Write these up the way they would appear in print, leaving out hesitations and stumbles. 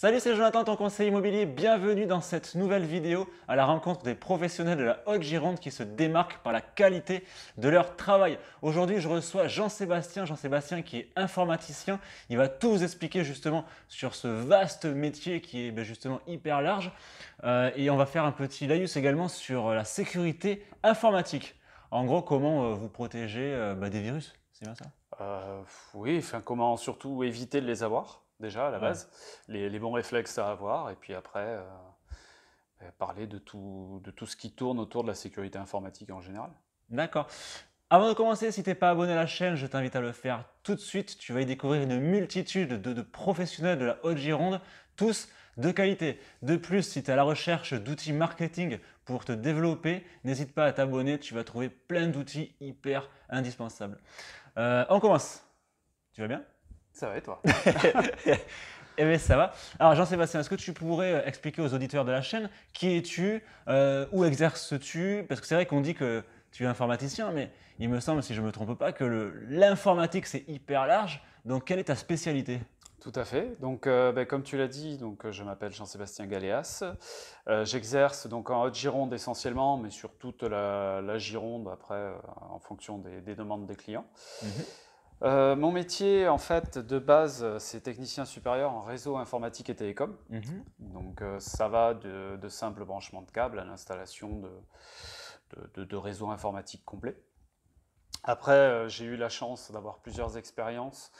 Salut, c'est Jonathan, ton conseiller immobilier. Bienvenue dans cette nouvelle vidéo à la rencontre des professionnels de la Haute-Gironde qui se démarquent par la qualité de leur travail. Aujourd'hui, je reçois Jean-Sébastien. Jean-Sébastien qui est informaticien. Il va tout vous expliquer justement sur ce vaste métier qui est justement hyper large. Et on va faire un petit laïus également sur la sécurité informatique. En gros, comment vous protéger des virus, c'est bien ça? Euh, oui, enfin, comment surtout éviter de les avoir, déjà à la Ouais. base, les bons réflexes à avoir, et puis après, parler de tout ce qui tourne autour de la sécurité informatique en général. D'accord. Avant de commencer, si tu n'es pas abonné à la chaîne, je t'invite à le faire tout de suite. Tu vas y découvrir une multitude de professionnels de la Haute-Gironde, tous de qualité. De plus, si tu es à la recherche d'outils marketing pour te développer, n'hésite pas à t'abonner. Tu vas trouver plein d'outils hyper indispensables. On commence. Tu vas bien? Ça va et toi? Eh bien, ça va. Alors, Jean-Sébastien, est-ce que tu pourrais expliquer aux auditeurs de la chaîne qui es-tu, où exerces-tu? Parce que c'est vrai qu'on dit que tu es informaticien, mais il me semble, si je ne me trompe pas, que l'informatique c'est hyper large. Donc, quelle est ta spécialité? Tout à fait. Donc, comme tu l'as dit, je m'appelle Jean-Sébastien Galéas. J'exerce donc en Haute-Gironde essentiellement, mais sur toute la Gironde après, en fonction des demandes des clients. Mhm. Mon métier, en fait, de base, c'est technicien supérieur en réseau informatique et télécom. Mhm. Donc ça va de simples branchements de câbles à l'installation de réseaux informatiques complets. Après, j'ai eu la chance d'avoir plusieurs expériences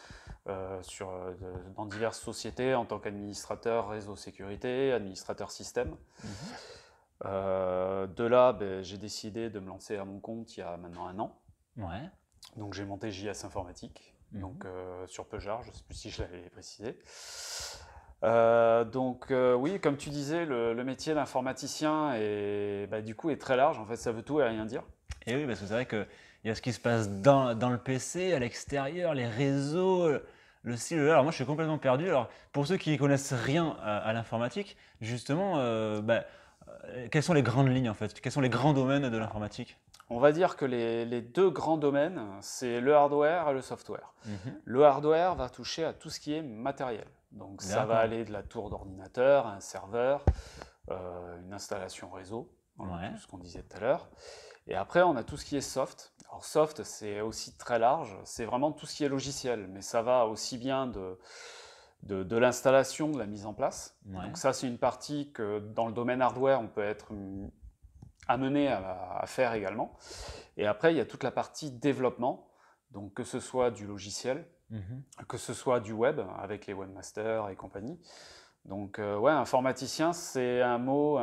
dans diverses sociétés en tant qu'administrateur réseau sécurité, administrateur système. Mhm. De là, j'ai décidé de me lancer à mon compte il y a maintenant un an. Ouais. Donc j'ai monté JS Informatique, Mhm. sur Peugeard, je ne sais plus si je l'avais précisé. Oui, comme tu disais, le métier d'informaticien du coup est très large. En fait, ça veut tout et rien dire. Et oui, parce que c'est vrai qu'il y a ce qui se passe dans le PC, à l'extérieur, les réseaux, le ci, le là. Alors moi, je suis complètement perdu. Alors, pour ceux qui ne connaissent rien à l'informatique, justement, quelles sont les grandes lignes en fait? Quels sont les grands domaines de l'informatique? On va dire que les deux grands domaines, c'est le hardware et le software. Mhm. Le hardware va toucher à tout ce qui est matériel. Donc ça va D'accord. aller de la tour d'ordinateur, un serveur, une installation réseau, Ouais. ce qu'on disait tout à l'heure. Et après, on a tout ce qui est soft. Alors soft, c'est aussi très large, c'est vraiment tout ce qui est logiciel, mais ça va aussi bien de l'installation, de la mise en place. Ouais. Donc ça, c'est une partie que dans le domaine hardware, on peut être amené à faire également. Et après, il y a toute la partie développement, donc que ce soit du logiciel, Mhm. que ce soit du web, avec les webmasters et compagnie. Donc ouais, informaticien, c'est un mot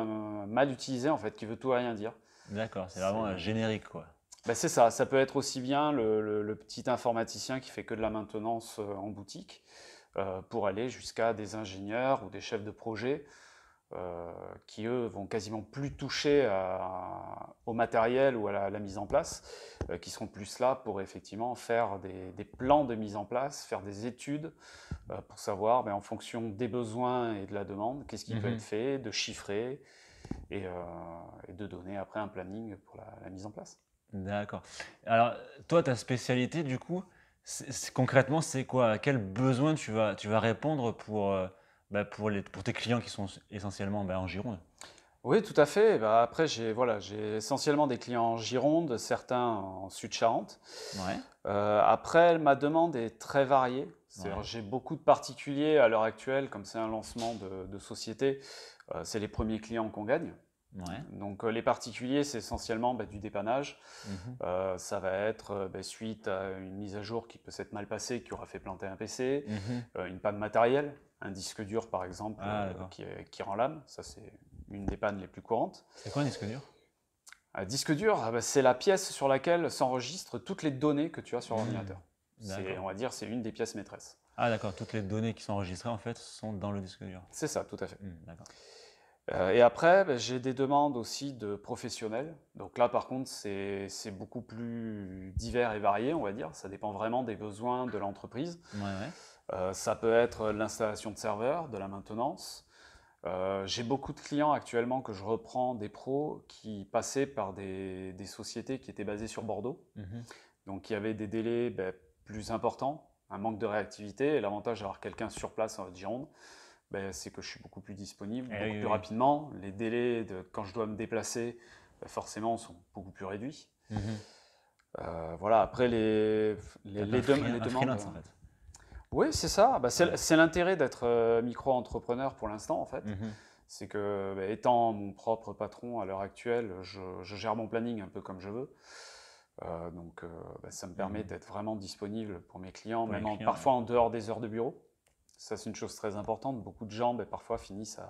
mal utilisé, en fait, qui veut tout et rien dire. D'accord, c'est vraiment C'est générique quoi. c'est ça, ça peut être aussi bien le petit informaticien qui fait que de la maintenance en boutique, pour aller jusqu'à des ingénieurs ou des chefs de projet qui, eux, vont quasiment plus toucher au matériel ou à la mise en place, qui seront plus là pour effectivement faire des plans de mise en place, faire des études pour savoir, en fonction des besoins et de la demande, qu'est-ce qui peut être Mhm. fait, de chiffrer et, euh, et de donner après un planning pour la mise en place. D'accord. Alors, toi, ta spécialité, du coup, concrètement, c'est quoi? À quel besoin tu vas répondre pour tes clients qui sont essentiellement en Gironde? Oui, tout à fait. Bah, après, j'ai essentiellement des clients en Gironde, certains en Sud-Charente. Ouais, Après, ma demande est très variée. C'est-à-dire, ouais, j'ai beaucoup de particuliers à l'heure actuelle, comme c'est un lancement de société, c'est les premiers clients qu'on gagne. ouais. Donc les particuliers, c'est essentiellement du dépannage. Mhm. Ça va être suite à une mise à jour qui peut s'être mal passée, qui aura fait planter un PC, Mhm. une panne matérielle, un disque dur par exemple Ah, d'accord. qui rend l'âme, ça c'est une des pannes les plus courantes. C'est quoi un disque dur? Un disque dur, c'est la pièce sur laquelle s'enregistrent toutes les données que tu as sur Hmm. l'ordinateur. D'accord. On va dire, c'est une des pièces maîtresses. Ah, d'accord. Toutes les données qui sont enregistrées, en fait, sont dans le disque dur. C'est ça, tout à fait. D'accord. Et après, j'ai des demandes aussi de professionnels. Donc là, par contre, c'est beaucoup plus divers et varié, on va dire. Ça dépend vraiment des besoins de l'entreprise. Ouais, ouais. Ça peut être l'installation de serveurs, de la maintenance. J'ai beaucoup de clients actuellement que je reprends, des pros, qui passaient par des sociétés qui étaient basées sur Bordeaux. Mhm. Donc il y avait des délais plus importants, un manque de réactivité et l'avantage d'avoir quelqu'un sur place en Gironde, ben, c'est que je suis beaucoup plus disponible, Eh beaucoup oui, plus oui. rapidement. Les délais quand je dois me déplacer, ben, forcément, sont beaucoup plus réduits. Mhm. Voilà, après, T'es un peu les un demandes. freelance en fait. Oui, c'est ça. Bah, Ouais. c'est l'intérêt d'être micro-entrepreneur pour l'instant, en fait. Mhm. C'est que, bah, étant mon propre patron à l'heure actuelle, je gère mon planning un peu comme je veux. Donc, bah, ça me permet Mhm. d'être vraiment disponible pour mes clients, Pour les même clients, ouais. parfois en dehors des heures de bureau. Ça, c'est une chose très importante. Beaucoup de gens, bah, parfois, finissent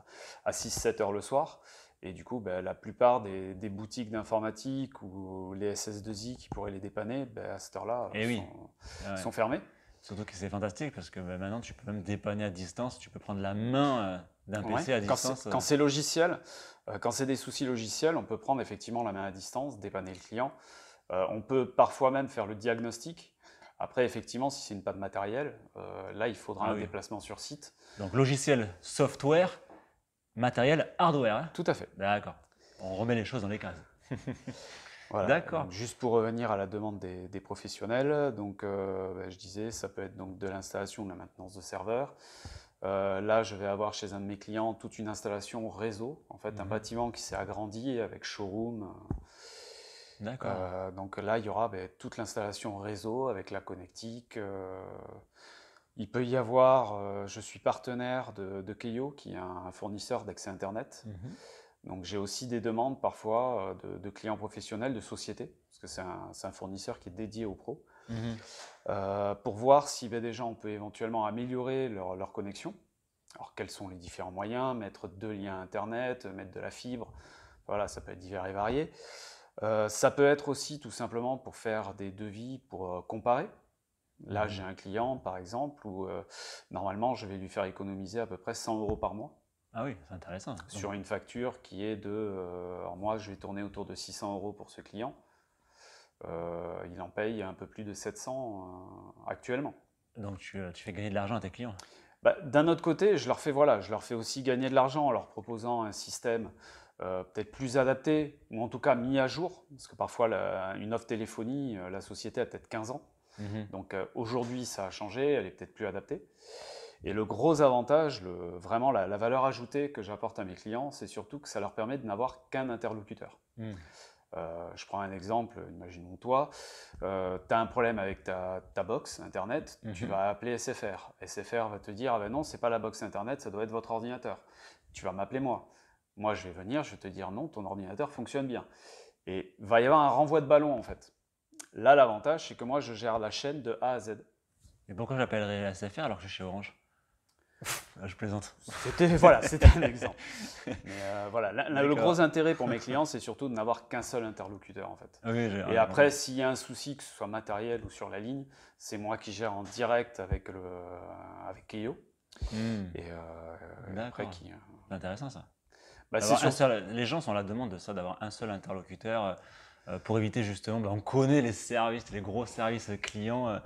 à 6-7 heures le soir. Et du coup, bah, la plupart des boutiques d'informatique ou les SS2I qui pourraient les dépanner, bah, à cette heure-là, Eh oui. Ah ouais. sont fermés. Surtout que c'est fantastique parce que bah, maintenant tu peux même dépanner à distance, tu peux prendre la main d'un Ouais. PC à distance. Quand c'est logiciel, quand c'est des soucis logiciels, on peut prendre effectivement la main à distance, dépanner le client. On peut parfois même faire le diagnostic. Après, effectivement, si c'est une panne matérielle, là, il faudra Ah un oui. déplacement sur site. Donc logiciel, software, matériel, hardware. Hein. Tout à fait. D'accord. On remet les choses dans les cases. Voilà. D'accord. Donc, juste pour revenir à la demande des professionnels, donc, bah, je disais, ça peut être donc de l'installation, de la maintenance de serveurs. Là, je vais avoir chez un de mes clients toute une installation réseau, en fait, un bâtiment qui s'est agrandi avec showroom. D'accord. Donc là, il y aura toute l'installation réseau avec la connectique. Il peut y avoir, je suis partenaire de Keio, qui est un fournisseur d'accès Internet. Mhm. Donc j'ai aussi des demandes parfois de clients professionnels, de sociétés, parce que c'est un fournisseur qui est dédié aux pros, Mhm. pour voir si déjà on peut éventuellement améliorer leur connexion. Alors quels sont les différents moyens, mettre 2 liens Internet, mettre de la fibre, voilà, ça peut être divers et varié. Ça peut être aussi tout simplement pour faire des devis, pour comparer. Là, j'ai un client, par exemple, où normalement, je vais lui faire économiser à peu près 100 € par mois Ah oui, c'est intéressant. sur une facture qui est alors moi, je vais tourner autour de 600 € pour ce client. Il en paye un peu plus de 700 actuellement. Donc tu fais gagner de l'argent à tes clients. Bah, d'un autre côté, je leur fais aussi gagner de l'argent en leur proposant un système peut-être plus adapté, ou en tout cas mis à jour, parce que parfois une offre téléphonie, la société a peut-être 15 ans. Donc aujourd'hui, ça a changé, elle est peut-être plus adaptée. Et le gros avantage, vraiment la valeur ajoutée que j'apporte à mes clients, c'est surtout que ça leur permet de n'avoir qu'un interlocuteur. Je prends un exemple, imaginons toi, tu as un problème avec ta box Internet, tu vas appeler SFR. SFR va te dire, ah ben non, c'est pas la box Internet, ça doit être votre ordinateur. Tu vas m'appeler moi. Moi, je vais venir, je vais te dire non, ton ordinateur fonctionne bien. Et il va y avoir un renvoi de ballon en fait. Là, l'avantage, c'est que moi, je gère la chaîne de A à Z. Et pourquoi j'appellerais la SFR alors que je suis chez Orange? Je plaisante. C'était un exemple. Mais voilà, le D'accord. gros intérêt pour mes clients, c'est surtout de n'avoir qu'un seul interlocuteur en fait. Oui, Et après, s'il y a un souci, que ce soit matériel ou sur la ligne, c'est moi qui gère en direct avec Keio. Et après, D'accord. C'est intéressant ça. Bah, Les gens sont à la demande de ça, d'avoir un seul interlocuteur pour éviter justement, on connaît les services, les gros services clients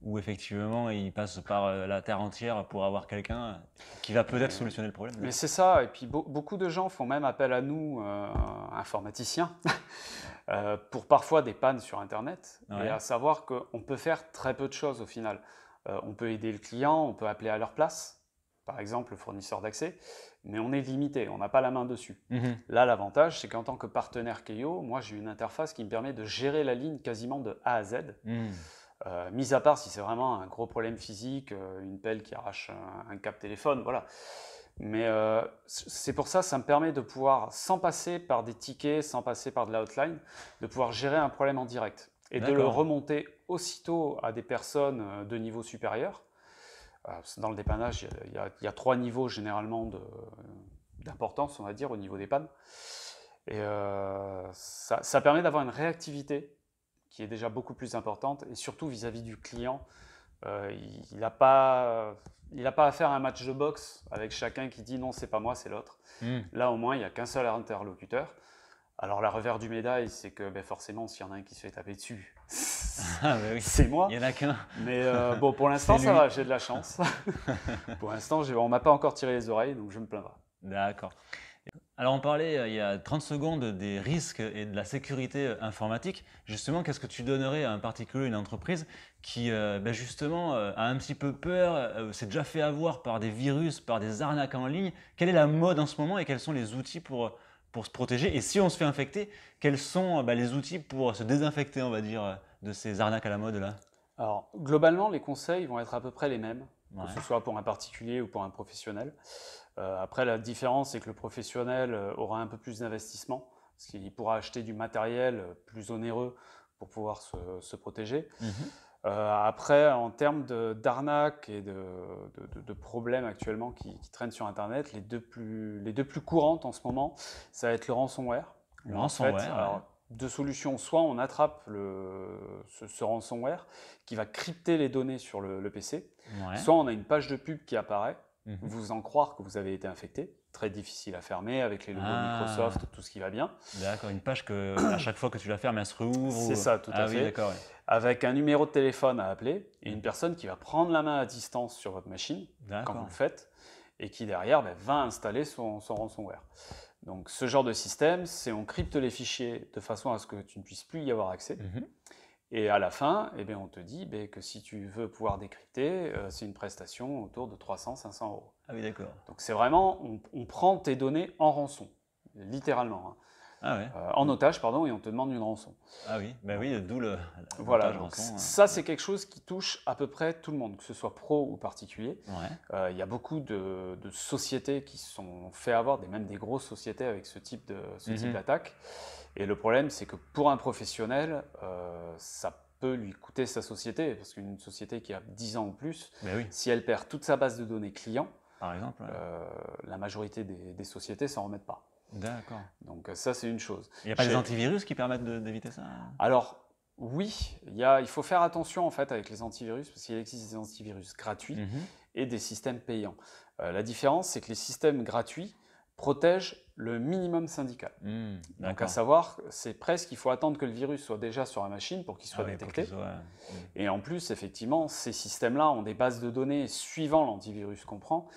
où effectivement ils passent par la terre entière pour avoir quelqu'un qui va peut-être solutionner le problème. Mais c'est ça, et puis beaucoup de gens font même appel à nous, informaticiens, pour parfois des pannes sur Internet, Ouais. et à savoir qu'on peut faire très peu de choses au final. On peut aider le client, on peut appeler à leur place, par exemple le fournisseur d'accès, mais on est limité, on n'a pas la main dessus. Là, l'avantage, c'est qu'en tant que partenaire Keio, moi j'ai une interface qui me permet de gérer la ligne quasiment de A à Z. Mis à part si c'est vraiment un gros problème physique, une pelle qui arrache un câble téléphone, voilà. Mais c'est pour ça me permet de pouvoir, sans passer par des tickets, sans passer par de la hotline, de pouvoir gérer un problème en direct et de le remonter aussitôt à des personnes de niveau supérieur. Dans le dépannage, il y a 3 niveaux généralement d'importance, on va dire, au niveau des pannes. Et ça permet d'avoir une réactivité qui est déjà beaucoup plus importante, et surtout vis-à-vis du client. Il n'a pas à faire un match de boxe avec chacun qui dit non, c'est pas moi, c'est l'autre. Là, au moins, il n'y a qu'un seul interlocuteur. Alors, la revers du médaille, c'est que forcément, s'il y en a un qui se fait taper dessus, c'est moi. Il n'y en a qu'un. Mais bon, pour l'instant, ça va, j'ai de la chance. Pour l'instant, on ne m'a pas encore tiré les oreilles, donc je ne me plains pas. D'accord. Alors on parlait il y a 30 secondes des risques et de la sécurité informatique. Justement, qu'est-ce que tu donnerais à un particulier, une entreprise qui justement a un petit peu peur, s'est déjà fait avoir par des virus, par des arnaques en ligne? Quelle est la mode en ce moment et quels sont les outils pour se protéger? Et si on se fait infecter, quels sont les outils pour se désinfecter, on va dire, de ces arnaques à la mode là? Alors, globalement, les conseils vont être à peu près les mêmes, que ce Ouais. soit pour un particulier ou pour un professionnel. Après, la différence, c'est que le professionnel aura un peu plus d'investissement, parce qu'il pourra acheter du matériel plus onéreux pour pouvoir se protéger. Mhm. Après, en termes d'arnaques et de problèmes actuellement qui traînent sur Internet, les deux plus courantes en ce moment, ça va être le ransomware. Le Où en fait, ransomware, ouais. alors, deux solutions. Soit on attrape ce ransomware qui va crypter les données sur le PC, Ouais. soit on a une page de pub qui apparaît, Mhm. vous en croire que vous avez été infecté. Très difficile à fermer avec les logos Ah. Microsoft, tout ce qui va bien. D'accord, une page que à chaque fois que tu la fermes, elle se rouvre C'est ou ça, tout ah à oui, fait. d'accord, ouais. Avec un numéro de téléphone à appeler et Mmh. une personne qui va prendre la main à distance sur votre machine quand vous D'accord. le faites et qui derrière va installer son ransomware. Donc ce genre de système, c'est on crypte les fichiers de façon à ce que tu ne puisses plus y avoir accès. Mmh. Et à la fin, eh bien, on te dit que si tu veux pouvoir décrypter, c'est une prestation autour de 300-500 euros. Ah oui, d'accord. Donc c'est vraiment, on prend tes données en rançon, littéralement, hein. Ah ouais. En otage, pardon, et on te demande une rançon. Ah oui, bah Donc, oui, d'où le voilà, montage donc rançon, ça c'est quelque chose qui touche à peu près tout le monde, que ce soit pro ou particulier. ouais. Il y a beaucoup de sociétés qui se sont fait avoir, même des grosses sociétés avec ce type Mmh. d'attaque. Et le problème c'est que pour un professionnel, ça peut lui coûter sa société, parce qu'une société qui a 10 ans ou plus, Bah oui, si elle perd toute sa base de données clients, par exemple, ouais. la majorité des sociétés s'en remettent pas. D'accord. Donc ça c'est une chose. Il y a pas des antivirus qui permettent d'éviter ça? Alors, oui, il faut faire attention en fait avec les antivirus parce qu'il existe des antivirus gratuits Mmh. et des systèmes payants. La différence, c'est que les systèmes gratuits protègent le minimum syndical. Mmh, Donc, à d'accord. savoir, c'est presque, il faut attendre que le virus soit déjà sur la machine pour qu'il Ah soit oui, pour détecté. qu'ils soient Et en plus, effectivement, ces systèmes-là ont des bases de données suivant l'antivirus qu'on prend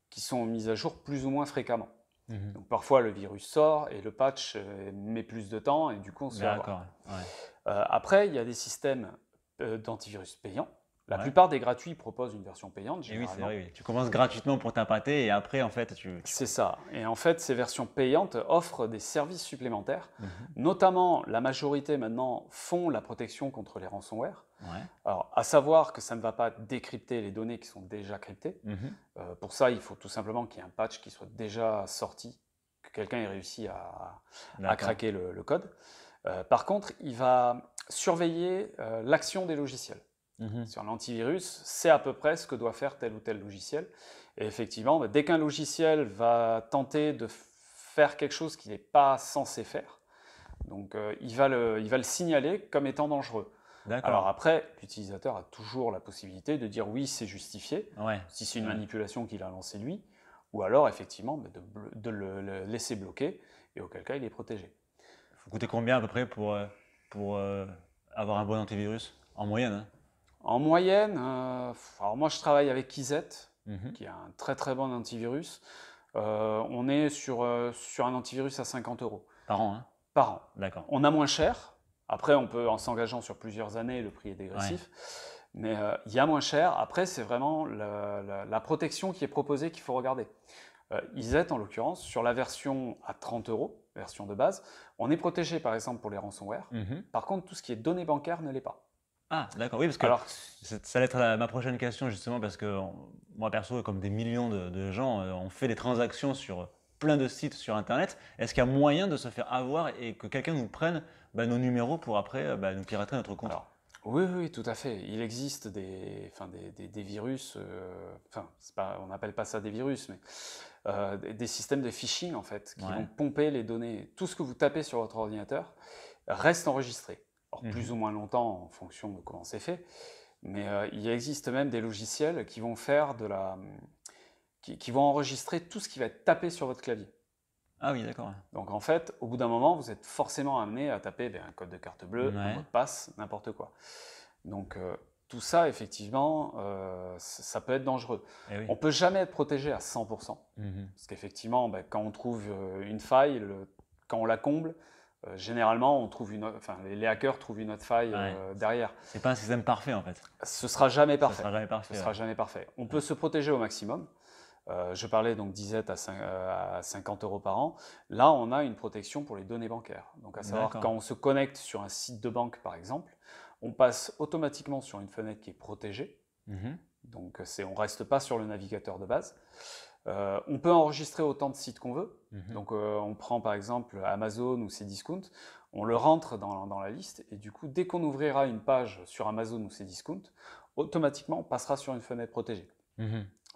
qui sont mises à jour plus ou moins fréquemment. mmh. Donc, parfois, le virus sort et le patch met plus de temps et du coup, on se fait avoir. D'accord, ouais. Après, il y a des systèmes d'antivirus payants. La Ouais. plupart des gratuits proposent une version payante, Et oui, c'est généralement. vrai, oui. Tu commences gratuitement pour t'appâter et après, en fait, tu C'est ça. Et en fait, ces versions payantes offrent des services supplémentaires. Mmh. Notamment, la majorité maintenant font la protection contre les ransomware. Ouais. Alors, à savoir que ça ne va pas décrypter les données qui sont déjà cryptées. Mmh. Pour ça, il faut tout simplement qu'il y ait un patch qui soit déjà sorti, que quelqu'un ait réussi à D'accord. craquer le code. Par contre, il va surveiller l'action des logiciels. Mmh. Sur l'antivirus, c'est à peu près ce que doit faire tel ou tel logiciel. Et effectivement, dès qu'un logiciel va tenter de faire quelque chose qu'il n'est pas censé faire, donc il va le signaler comme étant dangereux. Alors D'accord. après, l'utilisateur a toujours la possibilité de dire oui, c'est justifié, Ouais. si c'est une Ouais. manipulation qu'il a lancée lui, ou alors effectivement de le laisser bloquer, et auquel cas il est protégé. Faut coûter combien à peu près pour avoir un bon antivirus? En moyenne, hein? En moyenne, alors moi je travaille avec EasyEt, Mmh. qui a un très très bon antivirus. On est sur un antivirus à 50 euros Par an, hein? par an. D'accord. On a moins cher. Après, on peut, en s'engageant sur plusieurs années, le prix est dégressif. Mais il y a moins cher. Après, c'est vraiment la protection qui est proposée qu'il faut regarder. EasyEt, en l'occurrence, sur la version à 30 euros, version de base, on est protégé par exemple pour les ransomware. Mmh. Par contre, tout ce qui est données bancaires ne l'est pas. Ah, d'accord, oui, parce que Alors, ça allait être ma prochaine question, justement, parce que moi, perso, comme des millions de gens, on fait des transactions sur plein de sites sur Internet. Est-ce qu'il y a moyen de se faire avoir et que quelqu'un nous prenne nos numéros pour après nous pirater notre compte? Alors, oui, oui, tout à fait. Il existe des virus, on n'appelle pas ça des virus, mais des systèmes de phishing en fait, qui Ouais. vont pomper les données. Tout ce que vous tapez sur votre ordinateur reste enregistré. Alors, plus Mhm. ou moins longtemps en fonction de comment c'est fait, mais il existe même des logiciels qui vont faire qui vont enregistrer tout ce qui va être tapé sur votre clavier. Ah oui, d'accord. Donc en fait, au bout d'un moment, vous êtes forcément amené à taper un code de carte bleue, un Ouais. mot de passe, n'importe quoi. Donc tout ça, effectivement, ça peut être dangereux. Eh oui. On ne peut jamais être protégé à 100%. Parce qu'effectivement, quand on trouve une faille, quand on la comble, généralement, les hackers trouvent une autre faille Ouais. derrière. C'est pas un système parfait en fait. Ce sera jamais Ça parfait. sera jamais parfait. Ce sera jamais parfait. On peut se protéger au maximum. Je parlais donc d'IZ à 50 € par an. Là, on a une protection pour les données bancaires. Donc, à savoir, quand on se connecte sur un site de banque, par exemple, on passe automatiquement sur une fenêtre qui est protégée. Donc, on ne reste pas sur le navigateur de base. On peut enregistrer autant de sites qu'on veut. Donc, on prend par exemple Amazon ou Cdiscount, on le rentre dans la liste et du coup, dès qu'on ouvrira une page sur Amazon ou Cdiscount, automatiquement, on passera sur une fenêtre protégée.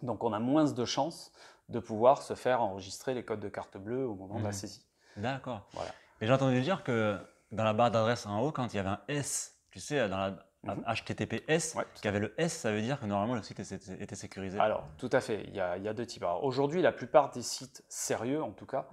Donc, on a moins de chances de pouvoir se faire enregistrer les codes de carte bleue au moment de la saisie. D'accord. Voilà. Et j'ai entendu dire que dans la barre d'adresse en haut, quand il y avait un S, tu sais, dans la HTTPS, qu'il y avait le S, ça veut dire que normalement le site était sécurisé. Alors, tout à fait. Il y a deux types. Aujourd'hui, la plupart des sites sérieux, en tout cas,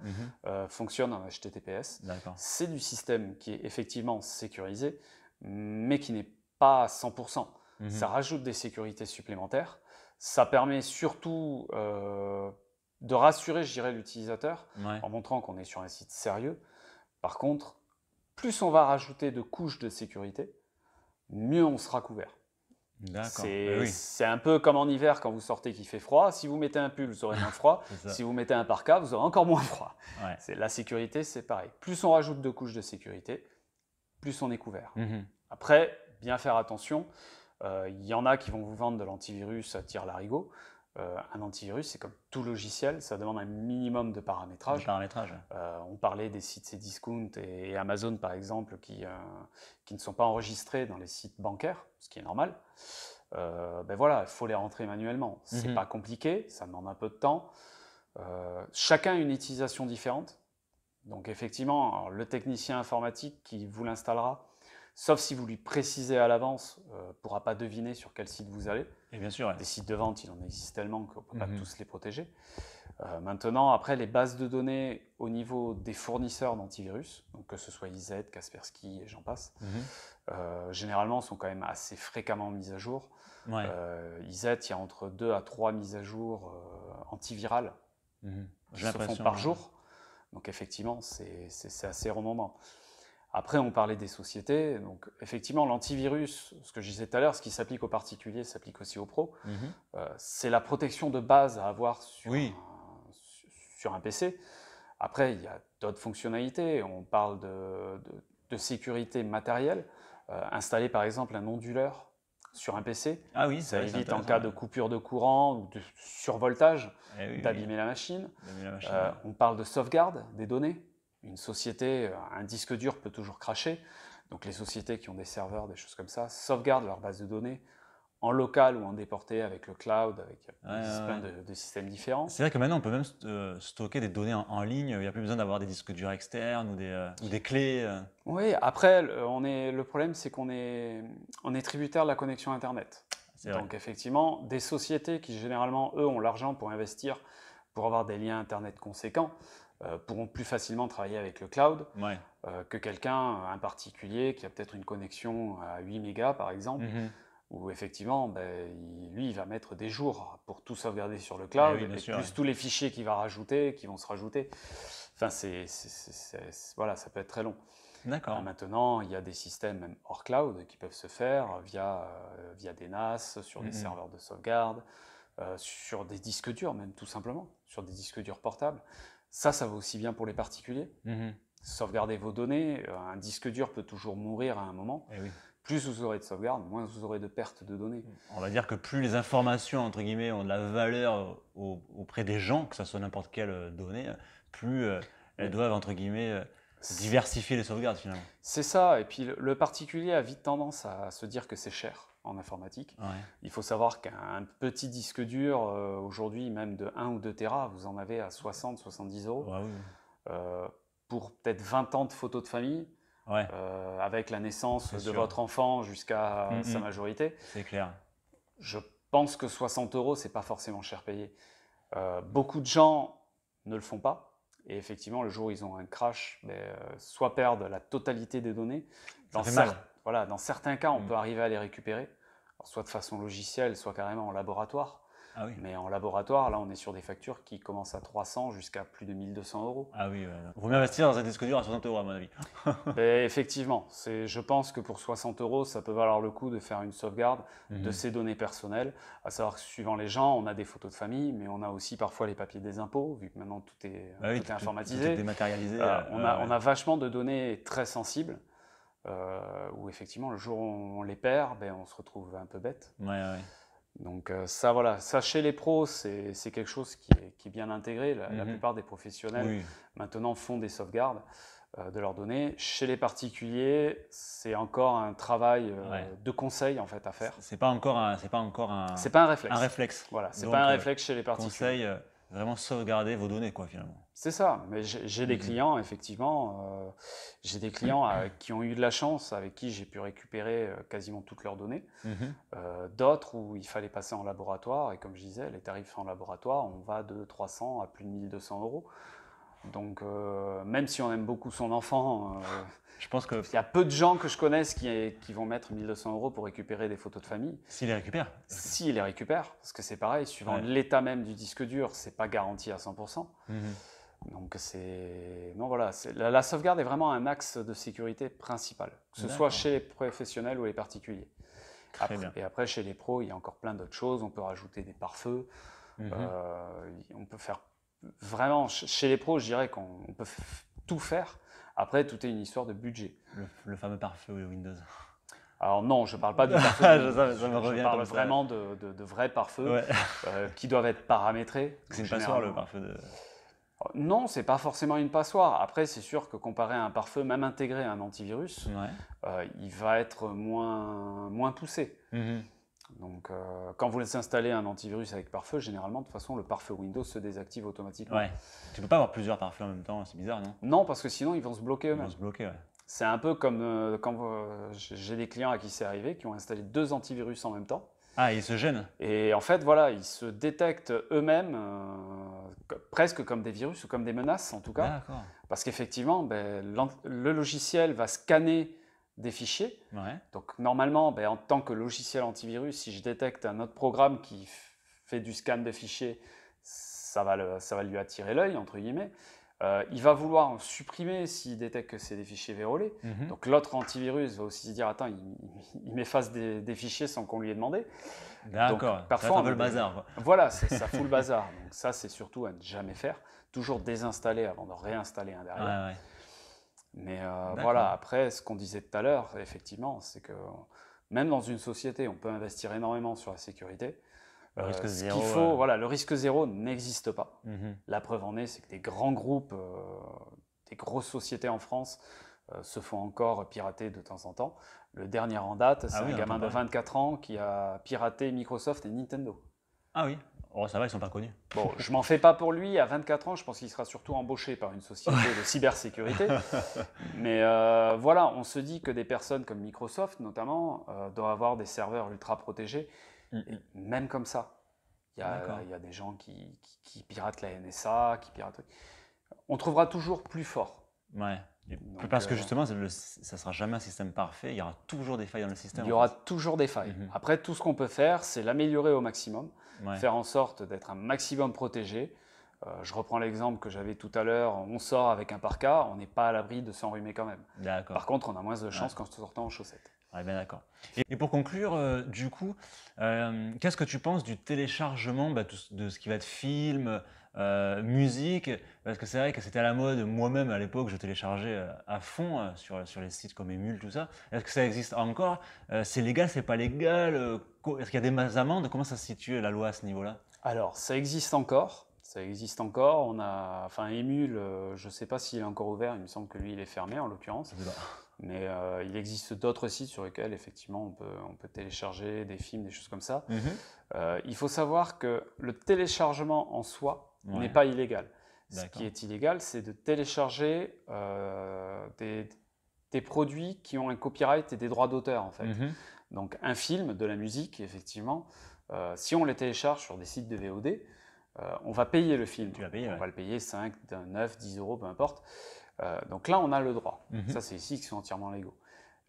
fonctionnent en HTTPS. C'est du système qui est effectivement sécurisé, mais qui n'est pas à 100%. Ça rajoute des sécurités supplémentaires. Ça permet surtout de rassurer, je dirais, l'utilisateur en montrant qu'on est sur un site sérieux. Par contre, plus on va rajouter de couches de sécurité, mieux on sera couvert. C'est un peu comme en hiver quand vous sortez qu'il fait froid. Si vous mettez un pull, vous aurez moins froid. Si vous mettez un parka, vous aurez encore moins froid. La sécurité, c'est pareil. Plus on rajoute de couches de sécurité, plus on est couvert. Après, bien faire attention. Il y en a qui vont vous vendre de l'antivirus à tire-larigot. Un antivirus, c'est comme tout logiciel, ça demande un minimum de paramétrage. On parlait des sites Cdiscount et Amazon, par exemple, qui ne sont pas enregistrés dans les sites bancaires, ce qui est normal. Voilà, il faut les rentrer manuellement. C'est pas compliqué, ça demande un peu de temps. Chacun a une utilisation différente. Donc effectivement, alors, le technicien informatique qui vous l'installera, sauf si vous lui précisez à l'avance, ne pourra pas deviner sur quel site vous allez. Et bien sûr, des sites de vente, il en existe tellement qu'on ne peut pas tous les protéger. Maintenant, après, les bases de données au niveau des fournisseurs d'antivirus, donc que ce soit IZ, Kaspersky et j'en passe, généralement sont quand même assez fréquemment mises à jour. IZ, il y a entre 2 à 3 mises à jour antivirales qui se font par jour. Donc effectivement, c'est assez redondant. Après, on parlait des sociétés. Donc, effectivement, l'antivirus, ce que je disais tout à l'heure, ce qui s'applique aux particuliers s'applique aussi aux pros. C'est la protection de base à avoir sur un PC. Après, il y a d'autres fonctionnalités. On parle de sécurité matérielle. Installer, par exemple, un onduleur sur un PC. Ça évite, en cas de coupure de courant ou de survoltage, d'abîmer la machine. On parle de sauvegarde des données. Une société, un disque dur peut toujours cracher. Donc les sociétés qui ont des serveurs, des choses comme ça, sauvegardent leur base de données en local ou en déporté avec le cloud, avec plein de systèmes différents. C'est vrai que maintenant, on peut même stocker des données en ligne. Il n'y a plus besoin d'avoir des disques durs externes ou des clés. Oui, après, le problème, c'est qu'on est tributaire de la connexion Internet. Donc effectivement, des sociétés qui généralement, eux, ont l'argent pour investir, pour avoir des liens Internet conséquents, pourront plus facilement travailler avec le cloud que quelqu'un, un particulier, qui a peut-être une connexion à 8 mégas par exemple, où effectivement, lui, il va mettre des jours pour tout sauvegarder sur le cloud, plus tous les fichiers qu'il va rajouter, qui vont se rajouter. Enfin, voilà, ça peut être très long. Maintenant, il y a des systèmes même hors cloud qui peuvent se faire via des NAS, sur des serveurs de sauvegarde, sur des disques durs même, tout simplement, sur des disques durs portables. Ça vaut aussi bien pour les particuliers. Sauvegarder vos données, un disque dur peut toujours mourir à un moment. Plus vous aurez de sauvegarde, moins vous aurez de pertes de données. On va dire que plus les informations, entre guillemets, ont de la valeur auprès des gens, que ce soit n'importe quelle donnée, plus elles doivent, entre guillemets, diversifier les sauvegardes finalement. C'est ça, et puis le particulier a vite tendance à se dire que c'est cher en informatique. Il faut savoir qu'un petit disque dur, aujourd'hui, même de 1 ou 2 Tera, vous en avez à 60-70 €. Pour peut-être 20 ans de photos de famille, avec la naissance de votre enfant jusqu'à sa majorité. C'est clair. Je pense que 60 €, c'est pas forcément cher payé. Beaucoup de gens ne le font pas. Et effectivement, le jour où ils ont un crash, soit perdent la totalité des données. Dans certains cas, on peut arriver à les récupérer. soit de façon logicielle, soit carrément en laboratoire. Ah oui. Mais en laboratoire, là, on est sur des factures qui commencent à 300 jusqu'à plus de 1200 euros. Ah oui, ouais. Vaut mieux investir dans un disque dur à 60 euros à mon avis. Effectivement, je pense que pour 60 euros, ça peut valoir le coup de faire une sauvegarde de ses données personnelles. À savoir que suivant les gens, on a des photos de famille, mais on a aussi parfois les papiers des impôts, vu que maintenant tout est, Ah oui, tout est informatisé. tout est dématérialisé. On a vachement de données très sensibles, où effectivement, le jour où on les perd, on se retrouve un peu bête. Ouais, ouais. Donc ça, voilà, ça chez les pros, c'est quelque chose qui est bien intégré. La plupart des professionnels maintenant font des sauvegardes de leurs données. Chez les particuliers, c'est encore un travail de conseil en fait à faire. C'est pas encore un réflexe. Un réflexe. Voilà, c'est pas un réflexe chez les particuliers. Conseil, vraiment sauvegarder vos données quoi finalement. C'est ça, mais j'ai des clients, effectivement, j'ai des clients qui ont eu de la chance, avec qui j'ai pu récupérer quasiment toutes leurs données. D'autres où il fallait passer en laboratoire, et comme je disais, les tarifs en laboratoire, on va de 300 à plus de 1200 euros. Donc, même si on aime beaucoup son enfant, je pense que il y a peu de gens que je connaisse qui vont mettre 1200 euros pour récupérer des photos de famille. S'ils les récupèrent. S'ils les récupèrent, parce que c'est pareil, suivant l'état même du disque dur, c'est pas garanti à 100%. Donc voilà, la sauvegarde est vraiment un axe de sécurité principal, que ce soit chez les professionnels ou les particuliers. Et après, chez les pros, il y a encore plein d'autres choses. On peut rajouter des pare-feux. On peut faire vraiment, chez les pros, je dirais qu'on peut tout faire. Après, tout est une histoire de budget. Le fameux pare-feu Windows. Alors non, je ne parle pas du pare-feu. Je parle vraiment de vrais pare-feux qui doivent être paramétrés. C'est une passoire le pare-feu de... Non, c'est pas forcément une passoire. Après, c'est sûr que comparé à un pare-feu, même intégré à un antivirus, il va être moins poussé. Donc, quand vous installez un antivirus avec pare-feu, généralement, de toute façon, le pare-feu Windows se désactive automatiquement. Ouais. Tu peux pas avoir plusieurs pare-feux en même temps, c'est bizarre, non? Non, parce que sinon, ils vont se bloquer eux-mêmes. Ils vont se bloquer, ouais. C'est un peu comme quand j'ai des clients à qui c'est arrivé, qui ont installé 2 antivirus en même temps. Ah, ils se gênent. Et en fait, voilà, ils se détectent eux-mêmes presque comme des virus ou comme des menaces, en tout cas. D'accord. Parce qu'effectivement, le logiciel va scanner des fichiers. Donc, normalement, en tant que logiciel antivirus, si je détecte un autre programme qui fait du scan de fichiers, ça va lui attirer l'œil, entre guillemets. Il va vouloir en supprimer s'il détecte que c'est des fichiers vérolés. Donc l'autre antivirus va aussi se dire « Attends, il m'efface des fichiers sans qu'on lui ait demandé. » D'accord, parfois un peu le bazar. Quoi. Voilà, ça fout le bazar. Donc ça, c'est surtout à ne jamais faire. Toujours désinstaller avant de réinstaller un derrière. Mais voilà, après, ce qu'on disait tout à l'heure, effectivement, c'est que même dans une société, on peut investir énormément sur la sécurité. Le risque zéro, voilà, le risque zéro n'existe pas. La preuve en est, c'est que des grands groupes, des grosses sociétés en France se font encore pirater de temps en temps. Le dernier en date, c'est un gamin de 24 ans qui a piraté Microsoft et Nintendo. Ah oui, oh, ça va, ils sont pas connus. Bon, je m'en fais pas pour lui, à 24 ans, je pense qu'il sera surtout embauché par une société de cybersécurité. Mais voilà, on se dit que des personnes comme Microsoft, notamment, doivent avoir des serveurs ultra protégés. Et même comme ça, il y a des gens qui piratent la NSA, qui piratent... On trouvera toujours plus fort. Ouais. Donc, parce que justement, ça ne sera jamais un système parfait, il y aura toujours des failles dans le système. Il y aura toujours des failles. Après, tout ce qu'on peut faire, c'est l'améliorer au maximum, faire en sorte d'être un maximum protégé. Je reprends l'exemple que j'avais tout à l'heure, on sort avec un parka, on n'est pas à l'abri de s'enrhumer quand même. Par contre, on a moins de chance qu'en sortant en chaussettes. Ouais, bien d'accord. Et pour conclure, du coup, qu'est-ce que tu penses du téléchargement de ce qui va être film, musique? Parce que c'est vrai que c'était à la mode. Moi-même, à l'époque, je téléchargeais à fond sur les sites comme Emule, tout ça. Est-ce que ça existe encore? C'est légal, c'est pas légal? Est-ce qu'il y a des amendes? Comment ça se situe la loi à ce niveau-là? Alors, ça existe encore. Ça existe encore. Enfin, Emule, je ne sais pas s'il est encore ouvert. Il me semble que lui, il est fermé en l'occurrence. Mais il existe d'autres sites sur lesquels, effectivement, on peut télécharger des films, des choses comme ça. Il faut savoir que le téléchargement en soi n'est pas illégal. Ce qui est illégal, c'est de télécharger des produits qui ont un copyright et des droits d'auteur, en fait. Donc, un film, de la musique, effectivement, si on les télécharge sur des sites de VOD, on va payer le film. On va le payer 5, 9, 10 euros, peu importe. Donc là, on a le droit. Ça, c'est ici qui sont entièrement légaux.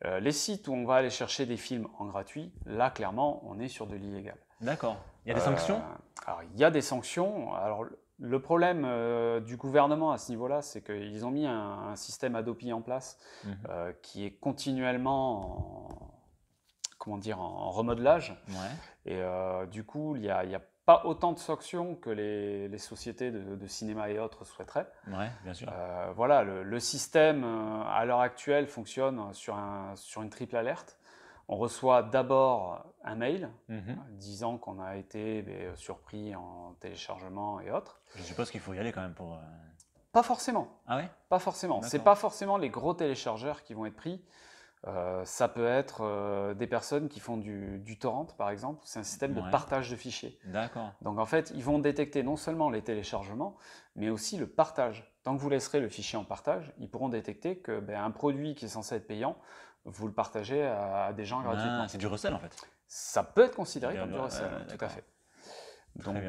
Les sites où on va aller chercher des films en gratuit, là, clairement, on est sur de l'illégal. D'accord. Il y a des sanctions? Alors, il y a des sanctions. Alors, le problème du gouvernement à ce niveau-là, c'est qu'ils ont mis un système Adopi en place qui est continuellement comment dire, en remodelage. Ouais. Et du coup, il n'y a pas autant de sanctions que les sociétés de cinéma et autres souhaiteraient. Ouais, bien sûr. Voilà, le système à l'heure actuelle fonctionne sur une triple alerte. On reçoit d'abord un mail disant qu'on a été surpris en téléchargement et autres. Je suppose qu'il faut y aller quand même pour... Pas forcément. Ah ouais? Pas forcément. C'est pas forcément les gros téléchargeurs qui vont être pris. Ça peut être des personnes qui font du torrent, par exemple. C'est un système de partage de fichiers. D'accord. Donc en fait, ils vont détecter non seulement les téléchargements, mais aussi le partage. Tant que vous laisserez le fichier en partage, ils pourront détecter qu'un produit qui est censé être payant, vous le partagez à des gens gratuitement. C'est du recel en fait. Ça peut être considéré comme du recel, tout à fait. Donc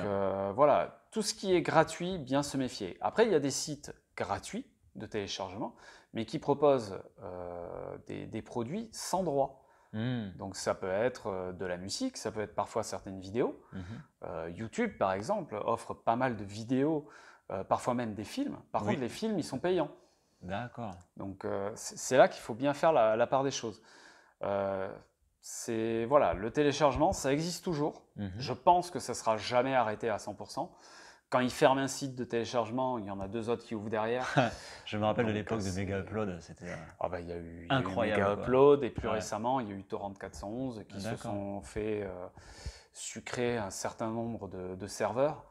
voilà, tout ce qui est gratuit, bien se méfier. Après, il y a des sites gratuits de téléchargement, mais qui proposent des produits sans droit. Donc ça peut être de la musique, ça peut être parfois certaines vidéos. YouTube, par exemple, offre pas mal de vidéos, parfois même des films. Par contre, les films, ils sont payants. D'accord. Donc c'est là qu'il faut bien faire la part des choses. Voilà, le téléchargement, ça existe toujours. Je pense que ça ne sera jamais arrêté à 100%. Quand ils ferment un site de téléchargement, il y en a 2 autres qui ouvrent derrière. Je me rappelle de l'époque de Mega Upload, c'était il y a eu incroyable. Mega Upload et plus récemment, il y a eu Torrent 411 qui se sont fait sucrer un certain nombre de serveurs.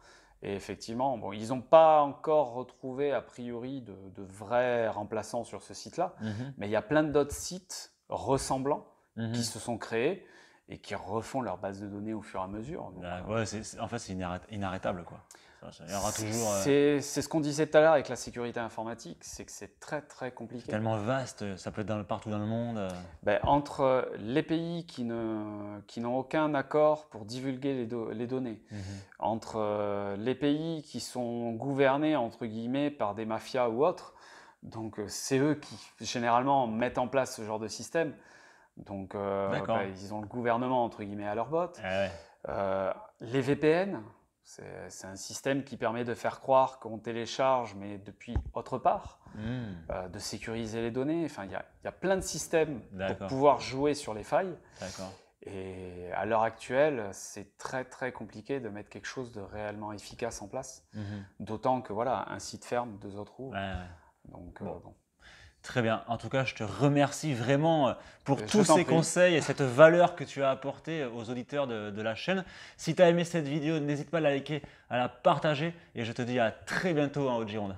Et effectivement, bon, ils n'ont pas encore retrouvé a priori de vrais remplaçants sur ce site-là, mais il y a plein d'autres sites ressemblants qui se sont créés et qui refont leur base de données au fur et à mesure. Donc, en fait, c'est inarrêtable, quoi. Il y aura toujours... C'est ce qu'on disait tout à l'heure avec la sécurité informatique, c'est que c'est très très compliqué. Tellement vaste, ça peut être partout dans le monde. Entre les pays qui n'ont aucun accord pour divulguer les données, entre les pays qui sont gouvernés entre guillemets par des mafias ou autres, donc c'est eux qui généralement mettent en place ce genre de système. Donc ils ont le gouvernement entre guillemets à leur botte. Les VPN, c'est un système qui permet de faire croire qu'on télécharge mais depuis autre part, de sécuriser les données. Enfin, il y a plein de systèmes pour pouvoir jouer sur les failles. Et à l'heure actuelle, c'est très très compliqué de mettre quelque chose de réellement efficace en place. D'autant que voilà, un site ferme, 2 autres ouvrent. Donc bon. Très bien. En tout cas, je te remercie vraiment pour tous ces conseils et cette valeur que tu as apportée aux auditeurs de la chaîne. Si tu as aimé cette vidéo, n'hésite pas à la liker, à la partager et je te dis à très bientôt en Haute-Gironde.